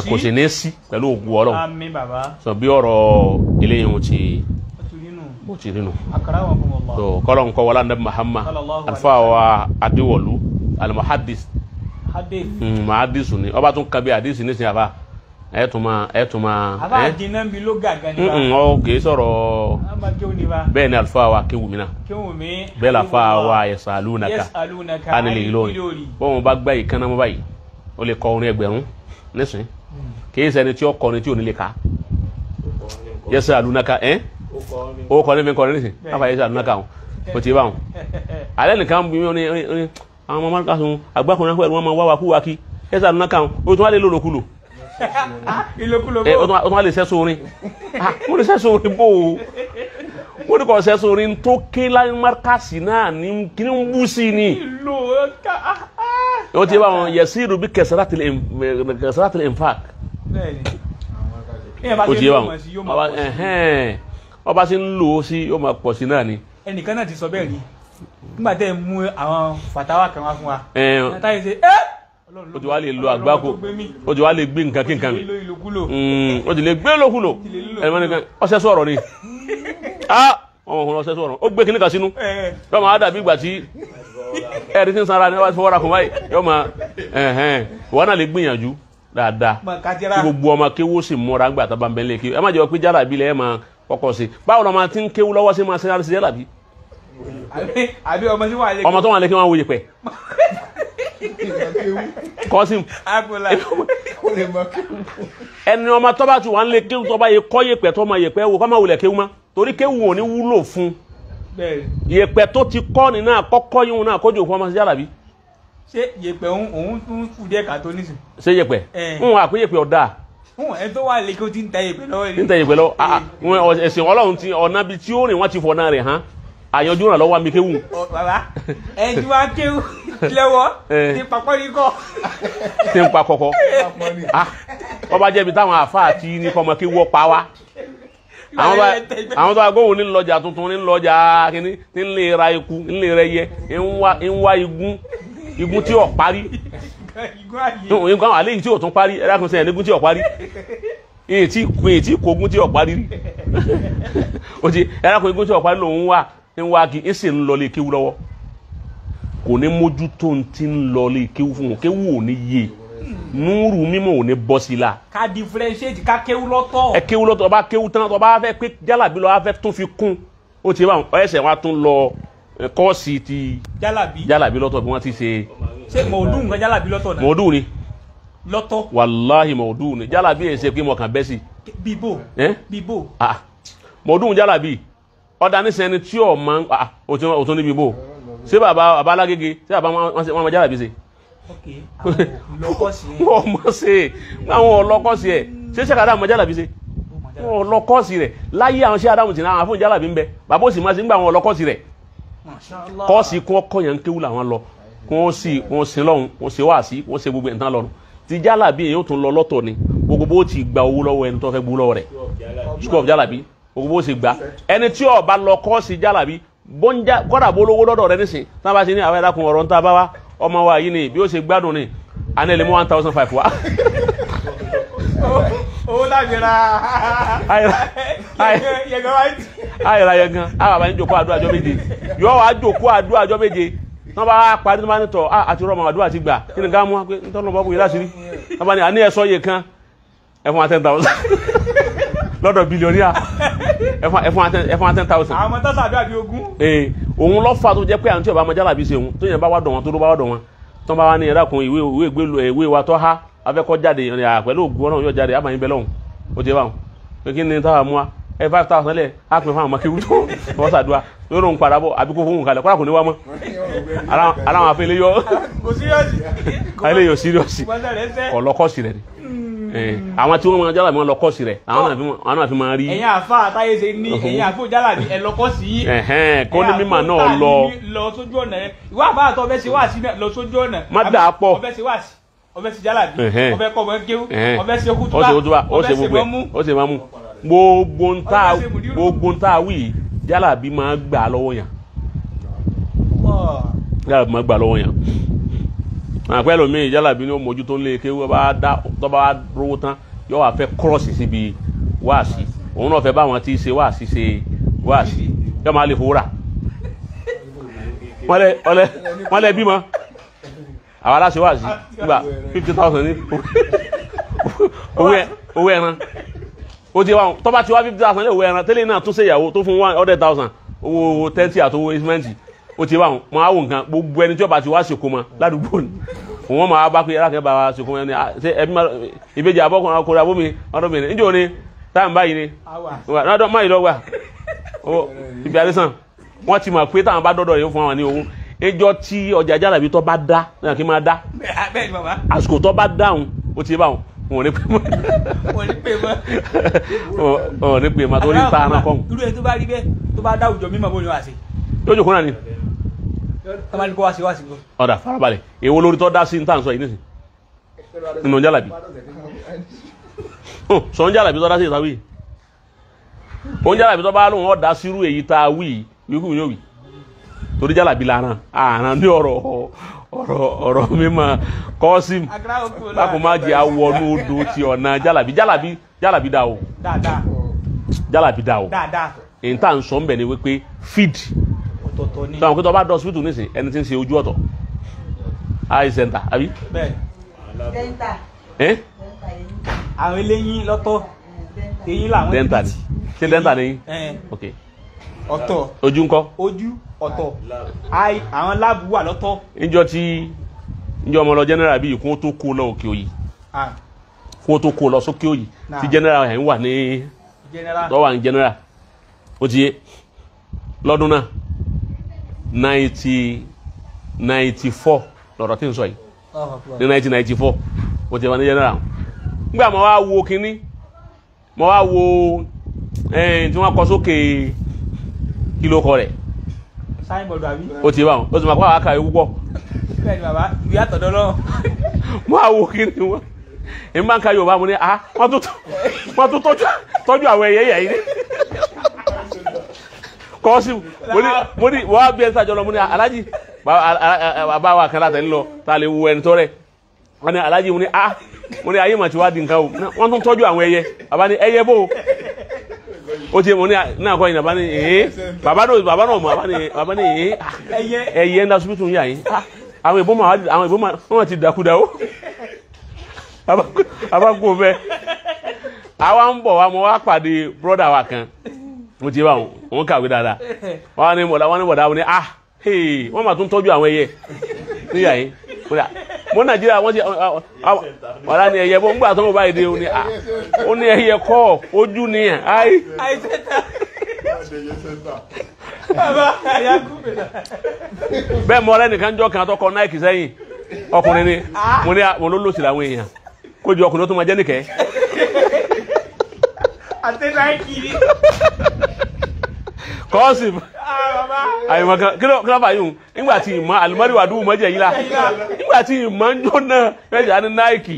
kò sì ní sí pẹ̀lú ògùn Ọlọ́run. Àmín bàbá. sọ bí ọ̀rọ̀ eléyìí wọn ti nínú tó kọ́lọ̀ nǹkan wọlé anabi Muhammad alifa wa adiwọlu alimuhadis mahadisu ni ọba tún kabi hadisi ní sinyafa ẹ tún ma àbá jinna bi ló gàgà ni ba ọ kì í sọ̀rọ̀ bẹ́ẹ̀ ni alifa wa kéwù mi náà bẹ́ẹ̀ la fa wa yasalunaka anil ilori bọ́n bá gbá yìí kánná mọ́ báyìí ó lè kọ orin ẹgbẹ̀rún nísìnyí kì í ṣẹni tí ó kọ ni tí ò ní lè ka yasalunaka o kọ ní mi kọ ní nísìnyí afa yasalunaka o ti bá wọn alẹ́ nìkan bí wọn ni àwọn ọmọ kásùn agbákùnrin pẹ̀lú wọn máa wá wa kú wa kí yasalunaka o tún wá lè lòlòkulò o tún wá lè sẹ́sọ orin mo lè sẹ́sọ orin bó o mo ní kọ́ sẹ́sọ orin tó ké láyé márkàsì náà ní kí ni ń bú sí ni o ti bá wọn yasiru bí kasratil infaq o ti bá wọn ọba sì ń lò ó sí yóò máa pọ̀ sí náà ni. ẹnìkan náà ti sọ bẹ́ẹ̀ rí nígbà tẹ́ ẹ mú àwọn fàtàwà kan wá fún wa. táyé ṣe o ti wá lè lo àgbákò o ti wá lè gbé nǹkan kí nǹkan mi o ti lè gbé lókulò ẹ̀rọ nìkan ọ̀sẹ̀ sọ̀rọ̀ ni ọmọkùnrin ọ̀sẹ̀ sọ̀rọ̀ ó gbé kíní kan sínú yóò máa dàbí ìgbà tí ẹ̀rí tí ń sanra ni wọ́n ti fọwọ́ra kùn báyìí yóò máa wọ́n náà lè gbìyànjú dáadáa kí gbogbo ọmọ kéwú sì múra ńgbà tá a bá ń bẹ́ lé kéwú ẹ má jẹ́ pé jára ìbílẹ̀ ẹ máa kọ́kọ́ sí báwo lọ́mọ tí ń kéwú lọ́wọ́ sí máa ṣe àrísí yálà bí. àbí ọmọ tí wọ́n lè ọmọ tó wà lè kí wọ́n wòye pẹ̀. kọ́sìm ẹni ọmọ tó bá ti wà ń lè kéwú tó bá yẹ kọ́ yẹ pẹ̀ tó máa yẹ pẹ́ wò kọ́ máa wulẹ̀ kéwú má torí kéwú ò ní wúlò fún yẹpẹ tó ti kọ́ ni náà kọ́kọ́ yíwọn náà kójú òfin ọmọ sí yálà bí. ṣé yẹpẹ òun tún kù díẹ̀ ká tó nísìn. ṣé yẹpẹ ń àpé yẹpẹ ọ̀dà. ẹ tó wà lẹ́kọ̀ọ́ tí ń ta yẹpẹ lọ́wọ́ yìí. ń ta yẹpẹ lọ́wọ́ ẹ̀sìn Ọlọ́run ti ọ̀nà bíi tí ó rìn wọ́n ti fọ̀nà rẹ̀ hàn àyànjú ràn lọ́wọ́ mi kéwù. bàbá ẹ ti wá kéwù lẹ́wọ́ ti papọ̀ ní kọ́. ti ń pa kọ́kọ́ ọba jẹ́bi táwọn àáfàá ti ní kọ́mọ kí wọ́ pa wá àwọn tó agbóhùn ní lọ́jà tuntun ní lọ́jà kínní ní lè ra eku ní lè rẹ yẹ ń wá igun tí ò parí igun àwọn àléyìn tí ò tún parí ẹ̀rọ àkùnṣe ẹ̀ nígun tí ò parí èyí tí kogun tí ò parí rí o ti ẹ̀rọ àkùnṣe igun tí ò parí lòun ń wá kí ń sì ń lọ lé kéwú lọ́wọ́ kò ní mójútó ti ń lọ lé kéwú fún wọn kéwú ò ní yé núrù mímọ́ ò ní bọ́ sí la. ká differentiate ká kéwú lọ́tọ̀. ẹ kéwú lọ́tọ̀ ọba kéwú tán ọba fẹ́ pé jálàbí lọ fẹ́ tún fi kún ó ti bá ẹsẹ̀ wa tún lọ kọ́ọ̀sì ti jálàbí lọ́tọ̀ bí wọ́n ti ṣe. ṣé mọ̀ọ́dún nǹkan jálàbí lọ́tọ̀ náà. mọ̀ọ́dún ni. lọ́tọ̀. wàláhì mọ̀ọ́dún ni jálàbí ẹ̀ ṣe pé mo kàn bẹ́ sí. bíbò. bíbò. mọ̀ọ́dún jálàbí ọ̀dà nísìnyẹn tí ọ̀ máa òtún níbi bò ṣé bàbá alágége ṣé bàbá wọn máa jálàbí ṣe. wọ́n mọ̀ ṣe àwọn ọlọ́kọ́sí ẹ̀ ṣé Adamu mọ̀ jálàbí ṣe wọ́n ọlọ́kọ́sí rẹ̀ láyé àwọn ṣé Adamu ti náà àwọn fún jálàbí ń bẹ bàbá òsì máa ṣe ń gbà àwọn ọlọ́kọ́sí rẹ̀ kọ́ọ̀sì kún ọkọ̀ yẹn ń kéwù làwọn lọ kún ó sì wọ́n ṣe lọ́hùn wọ́n ṣe wá sí wọ́n ṣe gbogbo ẹ̀ tán lọ́rùn ti jálàbí yẹn ó tún lọ lọ́tọ̀ ni gbogbo bó ti gba owó lọ́wọ́ ẹni tó fẹ́ gbó lọ́wọ́ rẹ̀ school of jálàbí gbogbo bó ti gba ẹni tí ó bá lọ kọ́ọ̀sì jálàbí bọ́njá kọ́dà bó lówó lọ́dọ̀ rẹ̀ nísìn tí wọ́n bá ti ní àwọn ẹ̀dá kun ọ̀rọ̀ ń ta bá wa ọmọ wa yìí ni bí ó ṣe gbádùn ni àná ilé mú 1,500 wa. owó láti ra ayẹra yẹn gan àwọn àbáyé jòkó àdúrà ọjọ́ méje yóò wá jòkó àdúrà ọjọ́ méje wọ́n bá parí tó bá ní tọ̀ àti rọ́ọ̀mù àdúrà ti gbà kí ni ká mú wa pé nítorí wọn bá bùyí láti rí wọ́n bá ní àní ẹ̀sọ́ yẹ kan ẹ̀fọn wa 10,000 lọ́dọ̀ bílíọ̀nìyà ẹ̀fọn wa 10,000. àwọn ọmọ tó sàdúrà bí ogún. òun lọ́fà tó jẹ́ pé àwọn tí ọba ọmọ jálàbí ṣe òun tó yẹn bá wá dọ̀ wọn tó ló bá wá dọ̀ wọn tó bá wá ní ẹ̀dá kun ìwé wa tó há afẹ́kọ́ jáde pẹ̀lú ògùn ọ̀nà yóò jáde àmàyìn bẹ́ẹ̀ lọ́hùn ó ti bá wọn pé kí ni táwa mú wa 5,000 lẹ̀ á pin fún àwọn ọmọkéwú tó wọ́n sàdúrà yóò lóun padà bọ̀ àbí kó fóun kalẹ̀ kọ́ra kò ní wá mọ́ aláwọn afẹ́ ilé yọ ilé yọ síríọ̀sì ọlọ́kọ́sì rẹ̀ ni àwọn tí wọ́n máa jálàbí wọn lọ́kọ́sì rẹ̀ àwọn náà fi máa rí. ẹ̀yin àfa àtàyè ṣe ní ẹ̀yin àfọ jálàbí ẹ̀ lọ́kọ́sì yìí. kó ní mímọ̀ náà lọ sójú ọ̀nà ẹ̀ ìwà àbá àtọ̀ ọbẹ̀ ṣe wá sí lọ sójú ọ̀nà. má dà á pọ̀ ọbẹ̀ ṣe wá sí ọbẹ̀ ṣe jálàbí ọbẹ̀ kọ́ ọbẹ̀ kéwú ọbẹ̀ ṣe kútúbà ọbẹ̀ ṣe mọ́mú ó ṣe mọ́mú gbogbo ń tá wí jálàbí máa gbà lọ́wọ́ yàn jálàbí máa gbà lọ́wọ́ yàn àpẹ́ lómi jálàbí ni ó mójú tó ń lé kéwú tó bá rówó tán yóò wá fẹ́ kírọ́ọ̀sì síbi wáàsí òun náà fẹ́ bá wọn tí ṣe wáàsí yóò máa lè fowó rà wọ́n lẹ bímọ àwọn aláṣẹ wáàsí nígbà 50,000 ní owó ẹran ó ti wá tó bá ti wá 50,000 ní owó ẹran tẹ́lẹ̀ náà tún ṣe ìyàwó tó fún 100,000 owó tẹ́ntì àtowó ìsímẹ́ǹtì ó ti wá wọn á wò nǹkan gbogbo ẹni tí ó bá ti wá ṣèkó mọ ládùúgbò ni wọn máa bá pé alákẹ́ bá wa ṣèkó mọ ẹni ẹbí ìbejì àbọ̀kùnrin ọkùnrin abómi ọdọ́bìnrin níjó ni táwọn báyìí ni lọ́dọ̀ máyì lọ́gbà ibi àdísàn wọ́n ti mọ̀ pé táwọn bá dọ́dọ̀ yìí fún àwọn ní owó ẹjọ́ tí ọjà jálàbí tó bá dá náà kí máa dá àsìkò tó bá dáhùn ó ti bá wọn ò ní pè mọ́ ò ní pè mọ́ torí ta ara kọ́. irú ẹ tó bá rí bẹ́ẹ̀ tó bá dá àwùjọ mímọ́ bó ni wàá ṣe. lójú kúnra ni. tọ́mọ́ni kó wá sí. ọ̀dà farabalẹ̀ èwo lórí tó dá sí ní tàǹsọ̀ yìí nísìn nínú jálàbí sọ ń jálàbí tó dá sí ìtawí òun jálàbí tó bá lóun ọ̀dà sírú èyí tá a wí yókù yóò wí torí jálàbí lára àrùn ní ọ̀rọ̀ mímọ́ kọ́sìm bákan má jẹ́ àwọnú odò ti ọ̀nà jálàbí dá o jálàbí dá o èyí tá à ń sọ ń bẹ̀ ni wípé feed sọ̀rọ̀ pé tó bá dọ̀ hospital nísìn ẹni tí ń ṣe ojú ọ̀tọ̀ eye center àbí. àwọn eléyín lọ́tọ̀ eyín làwọn dẹ́ntà ni ṣé dẹ́ntà ni ok ọ̀tọ̀ ojú ńkọ́ ojú ọ̀tọ̀ àwọn láàbù wà lọ́tọ̀. níjọ́ ọmọ lọ general bíi kún tó kó lọ òkè òyì kún tó kó lọ sókè òyì tí general ẹ̀ ń wà ní tó wà ní general ó ti yé lọ́dún náà 1994 lọ́rọ̀ tí ń sọ yìí ní 1994 ó ti wà ní general nígbà mo wá wo kínní mo wá wo tí wọ́n kọ sókè kílókọ rẹ̀ ó ti bá wọn ó sì máa kọ́ àwọn akáyọ̀ púpọ̀ bẹ́ẹ̀ ni bàbá ìwé àtọ̀dọ́ lọ́wọ́ mo wá wo kínní wọn èmi máa ń ka Yorùbá mo ní wọ́n tún tọ́jú àwọn ẹ̀yẹ yẹ̀ yìí kọ́sí mo ní wọ́n á bí ẹni sájọ́ lọ mo ní alájì bàbá wa kan látẹ̀ ńlọ tá a lè wo ẹni tó rẹ̀ wọ́n ní alájì mo ní ayé mà ti wá di nǹkan o wọ́n tún tọ́jú àwọn ẹyẹ bàbá ní ẹyẹ bò ó ti mo ní náà kọ́ yìí bàbá ní bàbá náà mọ̀ bàbá ní ẹyẹ ń da súbítù yà yín àwọn ìbò wọ́n ti dàkúdà o bàbá kò fẹ́ àwa ń bọ̀ wa mo wá pàdé brọ́dà wa kan mo ti bá wọn kàwé dáadáa wọn ní bọ̀dá wọn ní wọ́n máa tún tọ́jú àwọn ẹyẹ níyà yìí mo Nàìjíríà wọ́n ti ọ̀rá ni ẹyẹ bó ń gbà tó mọ̀ báyìí dé ó ní ẹyẹ kọ́ ojú nìyàn bẹ́ẹ̀ mọ ọ̀rẹ́ nìkan jọ kan tó kọ Nike sẹ́yìn ọkùnrin ni mo ló lòsì làwọn èèyàn kó ju ọkùnrin tó máa jẹ́ nìkẹ́ àti Nike ni kọ́ọ̀sì àyìnbọn kan kí ló fà yìí nígbà tí ìmọ̀ àlùmọ́rí wà dùn mọ́jẹ̀ yìí la nígbà tí ìmọ̀ ń jóná fẹ́jà ní Nike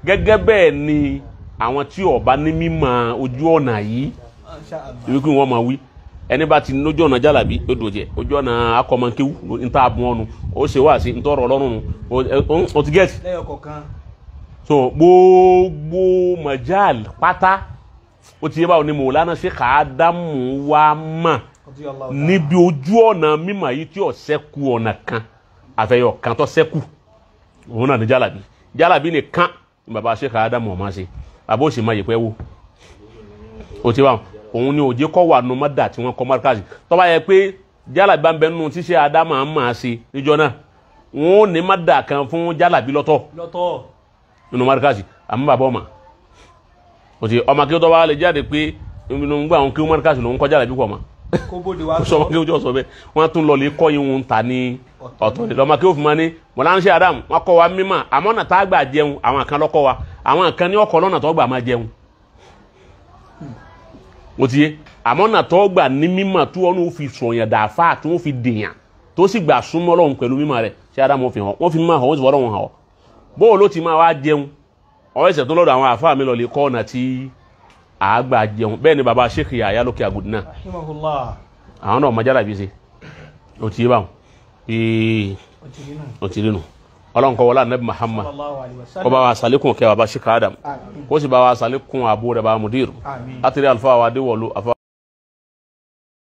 gẹ́gẹ́ bẹ́ẹ̀ ni àwọn tí ọba ní mímọ̀ ojú ọ̀nà yìí ìwé kí wọ́n máa wí ẹni bá ti lójú ọ̀nà jálàbí ó dòjẹ́ ojú ọ̀nà akọmọkéwú níta àbùn ọ̀nù ó ṣe wá sí ntọ́rọ̀ ọlọ́run ó ti gẹ́ẹ̀tì so gbogbo majal pátá ó ti yé báwo ni Mọ̀lánà Sheikh Ádámù wa mà níbi ojú ọ̀nà mímọ̀ yìí tí ó ṣẹ́kù ọ̀nà kan àfẹ́yọ̀ kan tó ṣẹ́kù òun náà ní jálàbí nìkan ní bàbá Sheikh Ádámù ọ̀ma ṣe bàbá òsì máa yẹ pẹ́ wò ó ti báwọn òun ni òjé kọ́ wà nù mọ́dà tí wọ́n kọ́ mọ́dàkàsì tó bá yẹ pé jálàbí bá ń bẹ nínú tíṣe Ádámù máa ṣe níjọ náà wọn ò ní mọ́dà kan fún jálàbí lọ́tọ̀ nínú mọ́dàkàsì àmọ́ bàbá ọ̀ma òtí ọmọ kí ó tọ́ wá lè jáde pé nínú gbà wọn kí ó mọ́dàkàsì lòun kọjá làbí pọ̀ mọ́ sọmọ kí ó jọ sọ bẹ́ẹ̀ wọ́n tún lọ lè kọ́ ìhun ta ní ọ̀tọ̀ ní lọ́mọ kí ó fún ma ní Mọ̀lánà Sheikh Ádámù wọ́n kọ́ wa mímọ̀ àmọ́ ọ̀nà tá a gbà jẹun àwọn kan lọ́kọ́ wa àwọn kan ní ọkọ̀ lọ́nà tó gbà máa jẹun ó ti yé àmọ́ ọ̀nà tó gbà ní mímọ̀ tí wọ́n fi sọ̀yàn dàáfà tí wọ́n fi dèèyàn tó sì gbà súnmọ́ Ọlọ́run pẹ̀lú mímọ̀ rẹ̀ Sheikh Ádámù fi hàn wọ́n fi mímọ̀ hàn wọ́n sì fọ́lọ́run hàn ọ́ bóò ló ti máa wá jẹun ọ̀rọ̀ ìṣẹ̀ tó lọ́dọ̀ àwọn àfáà mi lọ lè kọ́ ọ̀nà tí àgbà jẹun bẹ́ẹ̀ ni bàbá Sheikh Yahya lókè Àgùdì àwọn náà mọ̀jára bí ṣe ó ti yé báwọn ó ti rí nù ọlọ́run kọ́ wọlé anabi Muhammad kó bá wa salikun kẹ́ wa bá Sheikh Adam kó sì bá wa salikun àbúrò rẹ̀ bá mudir látìrí alfa wa adéwọ̀lú afa